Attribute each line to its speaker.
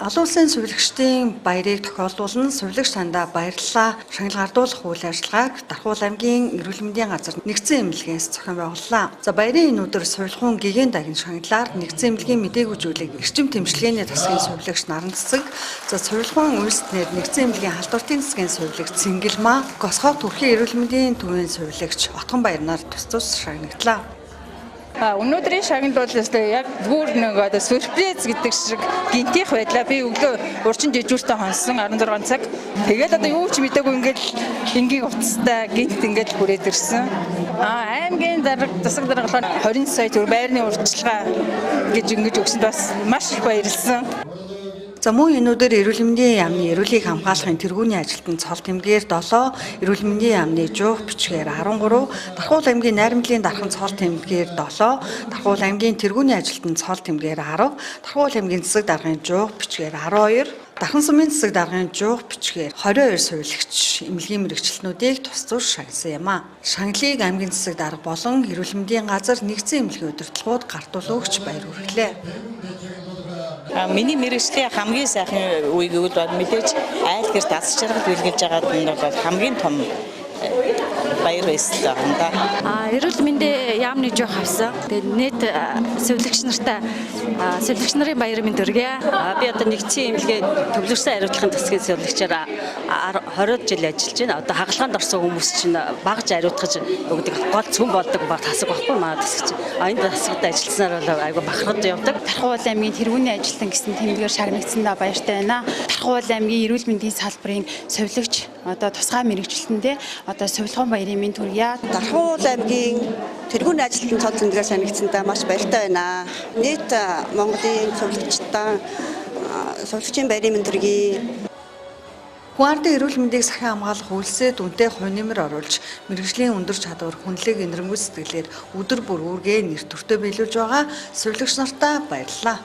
Speaker 1: Олон улсын сувилагчдын баярыг тохиолдуулан сувилагч тандаа баярлалаа шагналгардуулах үйл ажиллагааг Дархуул аймгийн эрүүл мэндийн газар нэгдсэн эмнэлгээс зохион байгууллаа. За баярын энэ өдөр сувилахуун гигэн дагин шагналаар нэгдсэн эмнэлгийн мэдээг үзүүлэг эрчим тэмчилгээний засгийн сувилагч Наран цэцэг, за сувилахуун үйлснээр нэгдсэн эмнэлгийн халдвартын засгийн сувилагч Цэнгэлмаа, Госгоо төрхийн эрүүл мэндийн төвийн сувилагч Отгон баярнаар тус тус шагналтлаа.
Speaker 2: Өнөөдрийн шагнал бол яг бүр нэг одоо сюрприз гэдэг шиг гинтих байдлаа. Би өглөө урчин жижүүртээ хонсон 16 цаг. Тэгээд одоо юу ч мэдээгүй ингээд энгийн утастай гинт ингээд хүрээд ирсэн. Аймгийн засаг дарга болохоор 20 сая төгрөг байрны урьдчилгаа гэж ингэж өгсөнд бас маш их баярлсан.
Speaker 1: За мөн энэ өдөр эрүүл мэндийн яамны эрүүлгийг хамгаалахын тэргүүний ажилтан цол тэмдгээр 7, эрүүл мэндийн яамны жуух бичгээр 13, Дархуул аймгийн найрамдлын дархан цол тэмдгээр 7, Дархуул аймгийн тэргүүний ажилтан цол тэмдгээр 10, Дархуул аймгийн засаг даргын жуух бичгээр 12, Дархан сумын засаг даргын жуух бичгээр 22 сувилагч эмнэлгийн мэрэгчлэнүүдийг тус тус шагнасан юм а. Шагналыг аймгийн засаг дарга болон эрүүл мэндийн газар нэгдсэн эмнэлгийн удирдлагууд гартуул өгч баяр хүргэлээ.
Speaker 3: Миний мэргэжлийн хамгийн сайхан үеийг бол мэдээж айл гэр дасч жаргал бэлгэлж байгаад нь бол хамгийн том баяр баясгал байна.
Speaker 4: Эрүүл мэндийн яамны жоох авсан. Тэгээд нийт сувилагч нарын баяр мэнд хүргэе.
Speaker 5: Би одоо нэгдсэн эмнэлгээ төвлөрсөн хариуцлагын засгийн сувилагчаар 20 жил ажиллаж байна. Одоо хагалгаанд орсон хүмүүс чинь багж хариуцгаж өгдөг гол цөм болдог баг тасаг байхгүй маа тасагч. Энэ тасагт ажилласнаар бол айгүй бахархад явдаг.
Speaker 6: Дархуул аймгийн тэргүүний ажилтан гэсэн тэмдгээр шагнагдсандаа баяртай байна. Дархуул аймгийн эрүүл мэндийн салбарын сувилагч одоо тусгай мэрэгчлэнтэй одоо сувилахуун баярын мэнд хүргье.
Speaker 7: Дархуул аймгийн тэргүүний ажилтан цол тэмдгээр шагнагдсандаа маш баяртай байна. Нийт Монголын сувилагчийн баярын мэнд хүргье.
Speaker 1: Хүн ардын эрүүл мэндийг сахин хамгаалах үйлсээ дүнтэй хувь нэмэр оруулж, мэргэжлийн өндөр чадвар, хүнлэг энэрмгүй сэтгэлээр өдөр бүр үүргээ нэр төртөө биелүүлж байгаа сувилагч нартаа баярлалаа.